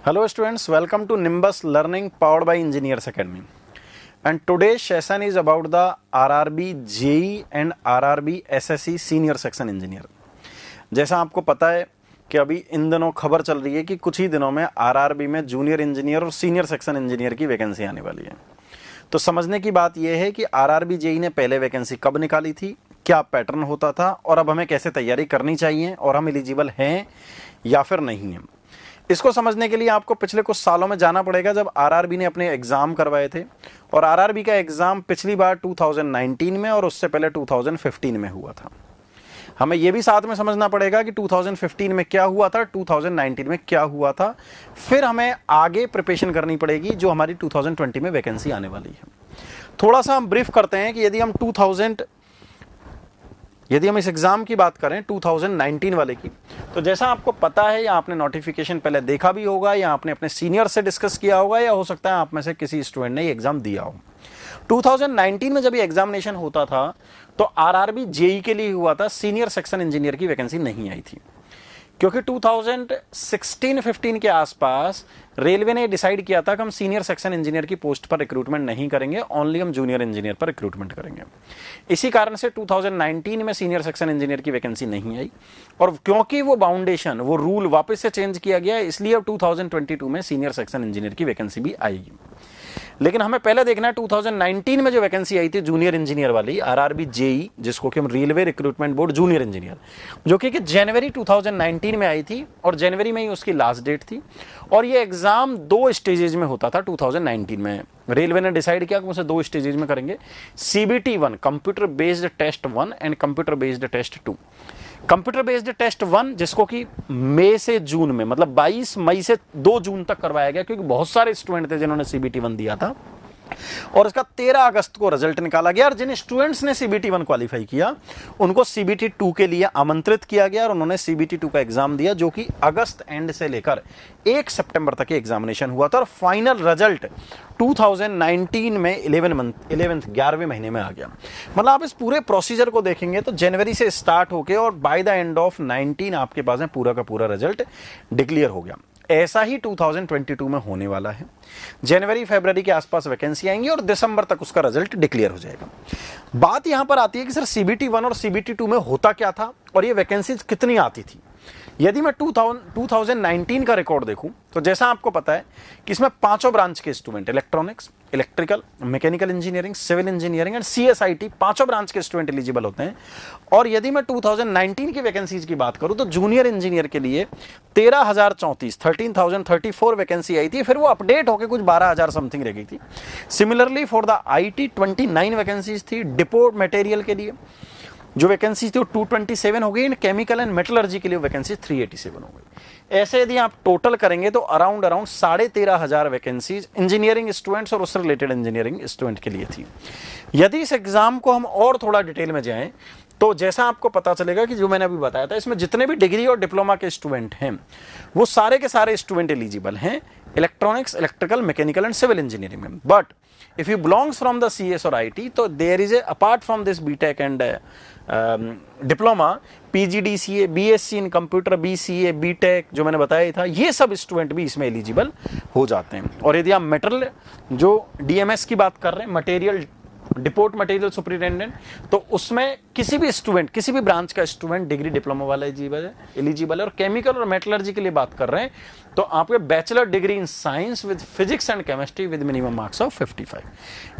Hello students, welcome to Nimbus Learning powered by Engineers Academy. And today's session is about the RRB JEE and RRB SSC Senior Section Engineer. जैसा आपको पता है कि अभी इन दिनों खबर चल रही है कि कुछ ही दिनों में RRB में जूनियर इंजीनियर और सीनियर सेक्शन इंजीनियर की वैकेंसी आने वाली है। तो समझने की बात यह है कि RRB JEE ने पहले वैकेंसी कब निकाली थी, क्या पैटर्न होता था और अब हमें कैसे तैयारी करनी चाहिए और हम एलिजिबल हैं या फिर नहीं हैं। इसको समझने के लिए आपको पिछले कुछ सालों में जाना पड़ेगा जब आरआरबी ने अपने एग्जाम करवाए थे। और आरआरबी का एग्जाम पिछली बार 2019 में और उससे पहले 2015 में हुआ था। हमें यह भी साथ में समझना पड़ेगा कि 2015 में क्या हुआ था, 2019 में क्या हुआ था, फिर हमें आगे प्रिपरेशन करनी पड़ेगी जो हमारी 2020 में वैकेंसी आने वाली है। थोड़ा सा हम ब्रीफ करते हैं कि यदि हम इस एग्जाम की बात करें 2019 वाले की, तो जैसा आपको पता है या आपने नोटिफिकेशन पहले देखा भी होगा या आपने अपने सीनियर से डिस्कस किया होगा या हो सकता है आप में से किसी स्टूडेंट ने ये एग्जाम दिया हो। 2019 में जब ये एग्जामिनेशन होता था तो आरआरबी जेई के लिए हुआ था, सीनियर सेक्शन इंजीनियर की वैकेंसी नहीं आई थी क्योंकि 2016-15 के आसपास रेलवे ने डिसाइड किया था कि हम सीनियर सेक्शन इंजीनियर की पोस्ट पर रिक्रूटमेंट नहीं करेंगे, ओनली हम जूनियर इंजीनियर पर रिक्रूटमेंट करेंगे। इसी कारण से 2019 में सीनियर सेक्शन इंजीनियर की वैकेंसी नहीं आई और क्योंकि वो बाउंडेशन, वो रूल वापस से चेंज किया गया, इसलिए अब 2022 में सीनियर सेक्शन इंजीनियर की वैकेंसी भी आएगी। लेकिन हमें पहले देखना है 2019 में जो वैकेंसी आई थी जूनियर इंजीनियर वाली आरआरबी जेई, जिसको कि हम railway recruitment board junior engineer, जो कि जनवरी 2019 में आई थी और जनवरी में ही उसकी लास्ट डेट थी। और ये एग्जाम 2 स्टेजेज में होता था 2019 में। रेलवे ने डिसाइड किया कि उसे 2 स्टेजेज में करेंगे, CBT 1 computer based test 1 and computer based test 2। Computer based test 1 जिसको कि मई से जून में, मतलब 22 मई से 2 जून तक करवाया गया क्योंकि बहुत सारे स्टूडेंट थे जिन्होंने CBT 1 दिया था और इसका 13 अगस्त को रिजल्ट निकाला गया। और जिन स्टूडेंट्स ने CBT 1 क्वालिफाई किया उनको CBT 2 के लिए आमंत्रित किया गया और उन्होंने CBT 2 का एग्जाम दिया जो कि अगस्त एंड से लेकर 1 सितंबर तक एग्जामिनेशन हुआ था और फाइनल रिजल्ट 2019 में 11वें महीने में आ गया। मतलब आप इस पूरे प्रोसीजर को देखेंगे तो जनवरी से स्टार्ट होके और बाय द एंड ऑफ 19 आपके पास में पूरा का पूरा रिजल्ट डिक्लेयर हो गया। ऐसा ही 2022 में होने वाला है। जनवरी फरवरी के आसपास वैकेंसी आएंगी और दिसंबर तक उसका रिजल्ट डिक्लेयर हो जाएगा। बात यहां पर आती है कि सर CBT 1 और CBT 2 में होता क्या था और ये वैकेंसी कितनी आती थी। यदि मैं 2019 का रिकॉर्ड देखूं तो जैसा आपको पता है कि इसमें 5 ब्रांच के student, electronics, electrical, mechanical engineering, civil engineering and CSIT 5 branch के स्टूडेंट एलिजिबल होते हैं। और यदि मैं 2019 की वैकेंसीज की बात करूं तो जूनियर इंजीनियर के लिए 13,034 वैकेंसी आई थी, फिर वो अपडेट होकर कुछ 12,000 समथिंग रह गई थी। Similarly for the IT 29 vacancies थी। डिपोट मटेरियल के लिए जो वैकेंसी थी वो 227 हो गई, इन केमिकल एंड मेटलर्जी के लिए वैकेंसी 387 हो गई। ऐसे यदि आप टोटल करेंगे तो अराउंड 13,500 वैकेंसीज इंजीनियरिंग स्टूडेंट्स और उससे रिलेटेड इंजीनियरिंग स्टूडेंट के लिए थी। यदि इस एग्जाम को हम और थोड़ा डिटेल में जाएं तो जैसा आपको पता चलेगा कि जो मैंने अभी बताया था, इसमें जितने भी डिग्री और डिप्लोमा के स्टूडेंट हैं वो सारे के सारे स्टूडेंट एलिजिबल हैं electronics, electrical, mechanical and civil engineering में। But if you belongs from the CS or IT, तो there is a apart from this BTech and diploma, PGDCA, BSc in computer, BCA, BTech जो मैंने बताया था, ये सब student भी इसमें एलिजिबल हो जाते हैं। और यदि आप मेटल जो DMS की बात कर रहे हैं, मटेरियल डिपोर्ट मटेरियल सुपरिटेंडेंट, तो उसमें किसी भी स्टूडेंट, किसी भी ब्रांच का स्टूडेंट डिग्री डिप्लोमा वाला एलिजिबल है। और केमिकल और मेटलर्जी के लिए बात कर रहे हैं तो आपके bachelor degree in science with physics and chemistry with minimum marks of 55,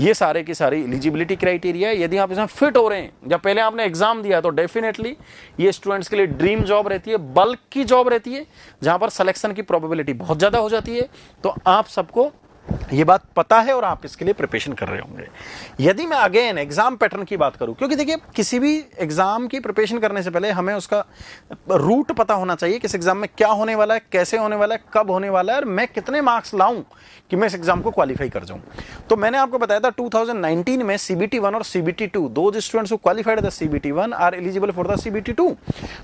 ये सारे की सारी एलिजिबिलिटी क्राइटेरिया। यदि आप इसमें फिट हो रहे हैं या पहले आपने एग्जाम दिया तो डेफिनेटली ये स्टूडेंट्स के लिए ड्रीम जॉब रहती है, बल्क की जॉब रहती है जहां पर सिलेक्शन की प्रोबेबिलिटी बहुत ज्यादा हो जाती है। तो आप सबको ये बात पता है और आप इसके लिए प्रिपरेशन कर रहे होंगे। यदि मैं अगेन एग्जाम पैटर्न की बात करूं, क्योंकि देखिए किसी भी एग्जाम की प्रिपरेशन करने से पहले हमें उसका रूट पता होना चाहिए, किस एग्जाम में क्या होने वाला है, कैसे होने वाला है, कब होने वाला है और मैं कितने मार्क्स लाऊं कि मैं इस एग्जाम को क्वालिफाई कर जाऊं। तो मैंने आपको बताया था 2019 में CBT 1 और CBT 2, दो students who qualified the CBT 1 are eligible for the CBT 2।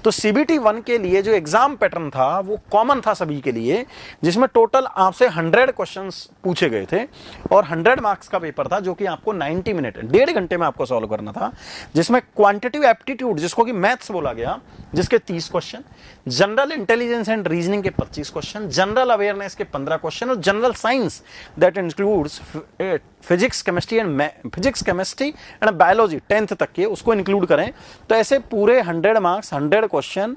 तो CBT 1 के लिए जो एग्जाम पैटर्न था वो कॉमन था सभी के लिए, जिसमें टोटल आपसे 100 क्वेश्चंस पूछे पूछे गए थे और 100 मार्क्स का पेपर था जो कि आपको 90 मिनट 1.5 घंटे में आपको सॉल्व करना था, जिसमें क्वांटिटिव एप्टीट्यूड जिसको कि मैथ्स बोला गया जिसके 30 question, general intelligence and reasoning के 25 क्वेश्चन, जनरल अवेयरनेस के 15 क्वेश्चन और general science that includes physics chemistry and biology 10th तक के उसको इंक्लूड करें तो ऐसे पूरे 100 मार्क्स 100 क्वेश्चन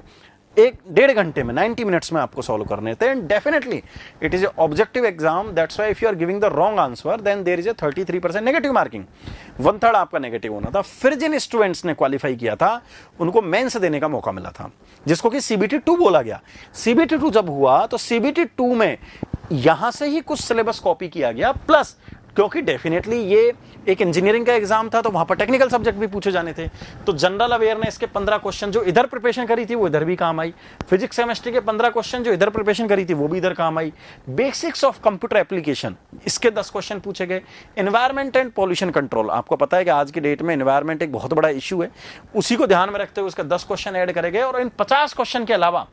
1.5 घंटे में 90 मिनट्स में आपको सॉल्व करने थे। And definitely it is objective exam, that's why if you are giving the wrong answer then there is a 33% negative marking, 1/3 आपका नेगेटिव होना था। फिर जिन स्टूडेंट्स ने क्वालिफाई किया था उनको मेंस देने का मौका मिला था जिसको कि CBT 2 बोला गया। CBT 2 जब हुआ तो CBT 2 में यहां से ही कुछ सिलेबस कॉपी किया गया, प्लस क्योंकि डेफिनेटली ये एक इंजीनियरिंग का एग्जाम था तो वहां पर टेक्निकल सब्जेक्ट भी पूछे जाने थे, तो जनरल अवेयरनेस के 15 क्वेश्चन जो इधर प्रिपरेशन करी थी वो इधर भी काम आई, फिजिक्स केमिस्ट्री के 15 क्वेश्चन जो इधर प्रिपरेशन करी थी वो भी इधर काम आई, बेसिक्स ऑफ कंप्यूटर एप्लीकेशन इसके 10 क्वेश्चन पूछे गए, एनवायरमेंट एंड पॉल्यूशन कंट्रोल, आपको पता है कि आज की डेट में एनवायरमेंट एक बहुत बड़ा इशू है, उसी को ध्यान में रखते हुए उसका 10 क्वेश्चन ऐड करे गए और इन 50 क्वेश्चन के अलावा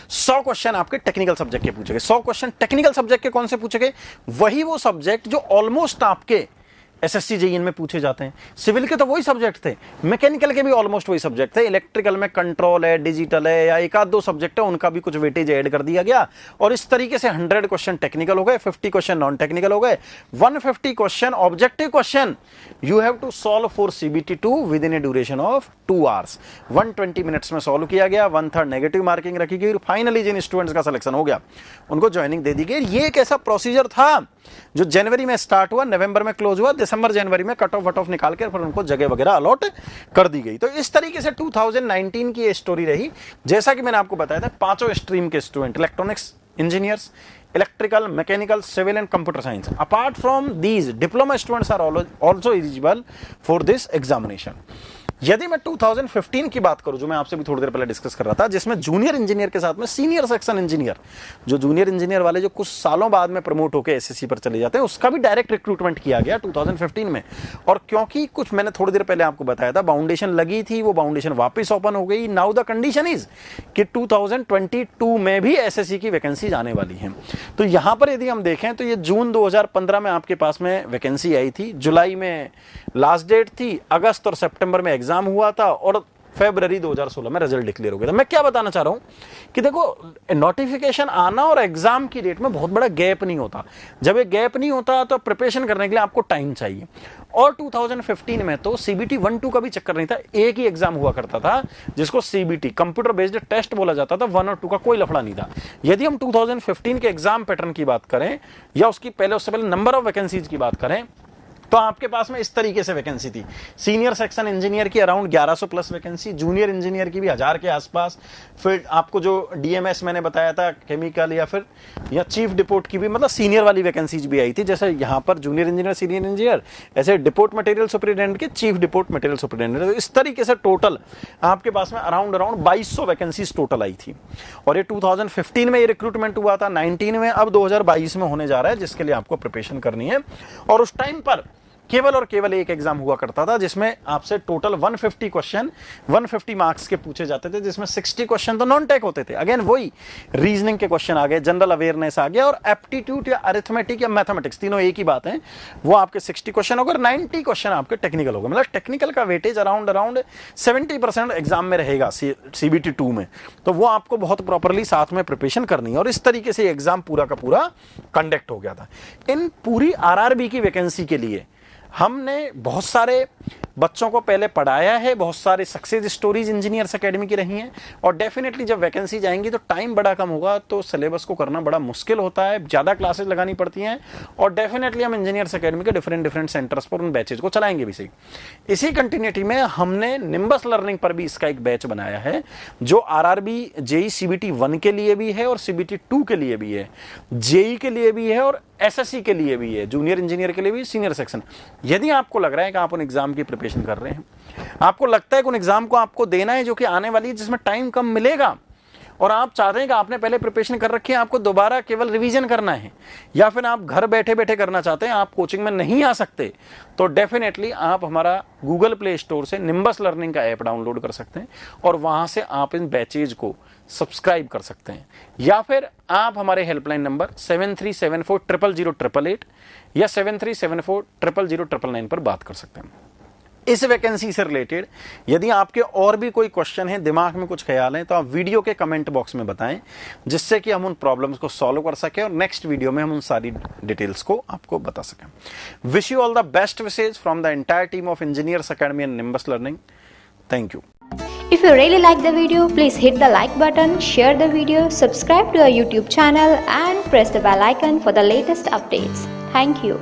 100 क्वेश्चन आपके टेक्निकल सब्जेक्ट के पूछे गए। 100 क्वेश्चन टेक्निकल सब्जेक्ट के कौन से पूछे गए? वही वो सब्जेक्ट जो ऑलमोस्ट आपके SSC JEE में पूछे जाते हैं। सिविल के तो वही सब्जेक्ट थे, मैकेनिकल के भी ऑलमोस्ट वही सब्जेक्ट थे, इलेक्ट्रिकल में कंट्रोल है, डिजिटल है या एक आध दो सब्जेक्ट है उनका भी कुछ वेटेज ऐड कर दिया गया और इस तरीके से 100 क्वेश्चन टेक्निकल हो गए, 50 क्वेश्चन नॉन टेक्निकल हो गए, 150 question objective question you have to solve for CBT 2 within a duration of 2 hours. 120 minutes में सॉल्व किया गया, 1/3 नेगेटिव मार्किंग रखी गई और फाइनली जिन स्टूडेंट्स का सिलेक्शन हो गया उनको ज्वाइनिंग दे दी गई। ये एक ऐसा प्रोसीजर था जो जनवरी में स्टार्ट हुआ, नवंबर में क्लोज हुआ, दिसंबर जनवरी में कट ऑफ निकाल के फिर उनको जगह वगैरह अलॉट कर दी गई। तो इस तरीके से 2019 की ये स्टोरी रही। जैसा कि मैंने आपको बताया था, पांचों स्ट्रीम के student, electronics engineers, electrical, mechanical, civil and computer science, apart from these diploma students are also eligible for this examination. यदि मैं 2015 की बात करूं, जो मैं आपसे भी थोड़ी देर पहले डिस्कस कर रहा था, जिसमें जूनियर इंजीनियर के साथ में सीनियर सेक्शन इंजीनियर, जो जूनियर इंजीनियर वाले जो कुछ सालों बाद में प्रमोट होकर SSC पर चले जाते हैं, उसका भी डायरेक्ट रिक्रूटमेंट किया गया 2015 में। और क्योंकि कुछ मैंने थोड़ी देर पहले आपको बताया था, बाउंडेशन लगी थी, वो बाउंडेशन वापस ओपन हो गई। नाउ द कंडीशन इज कि 2022 में भी SSC की वैकेंसी आने वाली है। तो यहां पर यदि हम देखें तो ये जून 2015 में आपके पास में वैकेंसी आई थी, जुलाई में लास्ट डेट थी, अगस्त और सितंबर में एग्जाम हुआ था और फरवरी 2016 में रिजल्ट डिक्लेयर हो गया था। मैं क्या बताना चाह रहा हूं कि देखो, नोटिफिकेशन आना और एग्जाम की डेट में बहुत बड़ा गैप नहीं होता। जब ये गैप नहीं होता तो प्रिपरेशन करने के लिए आपको टाइम चाहिए। और 2015 में तो CBT 1-2 का भी चक्कर नहीं था, एक ही एग्जाम हुआ करता था जिसको CBT कंप्यूटर बेस्ड टेस्ट बोला जाता था। 1 और 2 का कोई लफड़ा नहीं था। यदि हम 2015 के एग्जाम पैटर्न की बात करें या उससे पहले नंबर ऑफ वैकेंसीज की बात करें तो आपके पास में इस तरीके से वैकेंसी थी। सीनियर सेक्शन इंजीनियर की around 1100 plus vacancy, junior engineer की भी 1000 के आसपास, फिर आपको जो DMS मैंने बताया था केमिकल या चीफ डिपोट की भी, मतलब सीनियर वाली वैकेंसीज भी आई थी। जैसे यहाँ पर जूनियर इंजीनियर, सीनियर इंजीनियर, ऐसे डिपोट मटेरियल सुपरिटेंडेंट के चीफ डिपोट मटेरियल सुपरिटेंडेंट, इस तरीके से टोटल आपके पास में अराउंड 2200 वैकेंसीज टोटल आई थी। और ये 2015 में ये रिक्रूटमेंट हुआ था, 19 में, अब 2022 में होने जा रहा है, जिसके लिए आपको प्रिपरेशन करनी है। और उस टाइम पर केवल और केवल एक एग्जाम हुआ करता था जिसमें आपसे टोटल 150 क्वेश्चन 150 मार्क्स के पूछे जाते थे, जिसमें 60 क्वेश्चन तो नॉन टेक होते थे। अगेन वही रीजनिंग के क्वेश्चन आ गए, जनरल अवेयरनेस आ गया और एप्टीट्यूड या अरिथमेटिक या मैथमेटिक्स, तीनों एक ही बात है, वो आपके 60 क्वेश्चन होगा, 90 क्वेश्चन आपके टेक्निकल होगा। मतलब टेक्निकल का वेटेज अराउंड 70% एग्जाम में रहेगा CBT 2 में। तो वो आपको बहुत प्रॉपरली साथ में प्रिपरेशन करनी है और इस तरीके से एग्जाम पूरा का पूरा कंडक्ट हो गया था। इन पूरी RRB की वैकेंसी के लिए हमने बहुत सारे बच्चों को पहले पढ़ाया है, बहुत सारे सक्सेस स्टोरीज इंजीनियर्स एकेडमी की रही हैं और डेफिनेटली जब वैकेंसी जाएंगी तो टाइम बड़ा कम होगा, तो सिलेबस को करना बड़ा मुश्किल होता है, ज़्यादा क्लासेस लगानी पड़ती हैं और डेफिनेटली हम इंजीनियर्स एकेडमी के डिफरेंट सेंटर्स पर उन बैचेज को चलाएंगे भी सही। इसी कंटिन्यूटी में हमने निम्बस लर्निंग पर भी इसका एक बैच बनाया है जो RRB JEE CBT 1 के लिए भी है और CBT 2 के लिए भी है, JEE के लिए भी है और SSC के लिए भी है, जूनियर इंजीनियर के लिए भी, सीनियर सेक्शन। यदि आपको लग रहा है कि आप उन एग्जाम की प्रिपरेशन कर रहे हैं, आपको लगता है कि उन एग्जाम को आपको देना है जो कि आने वाली है, जिसमें टाइम कम मिलेगा, और आप चाहते हैं कि आपने पहले प्रिपरेशन कर रखी है, आपको दोबारा केवल रिवीजन करना है, या फिर आप घर बैठे बैठे करना चाहते हैं, आप कोचिंग में नहीं आ सकते, तो डेफिनेटली आप हमारा गूगल प्ले स्टोर से निम्बस लर्निंग का ऐप डाउनलोड कर सकते हैं और वहां से आप इन बैचेज को सब्सक्राइब कर सकते हैं, या फिर आप हमारे हेल्पलाइन नंबर 7374000888 या 7374000999 पर बात कर सकते हैं। इस वैकेंसी से रिलेटेड यदि आपके और भी कोई क्वेश्चन है, दिमाग में कुछ ख्याल है, तो आप वीडियो के कमेंट बॉक्स में बताएं, जिससे कि हम उन प्रॉब्लम्स को सॉल्व कर सकें और नेक्स्ट वीडियो में हम उन सारी डिटेल्स को आपको बता सकें। Wish you all the best wishes from the entire team of engineers academy and nimbus learning. Thank you. If you really like the video, please hit the like button, share the video, subscribe to our YouTube channel and press the bell icon for the latest updates. Thank you.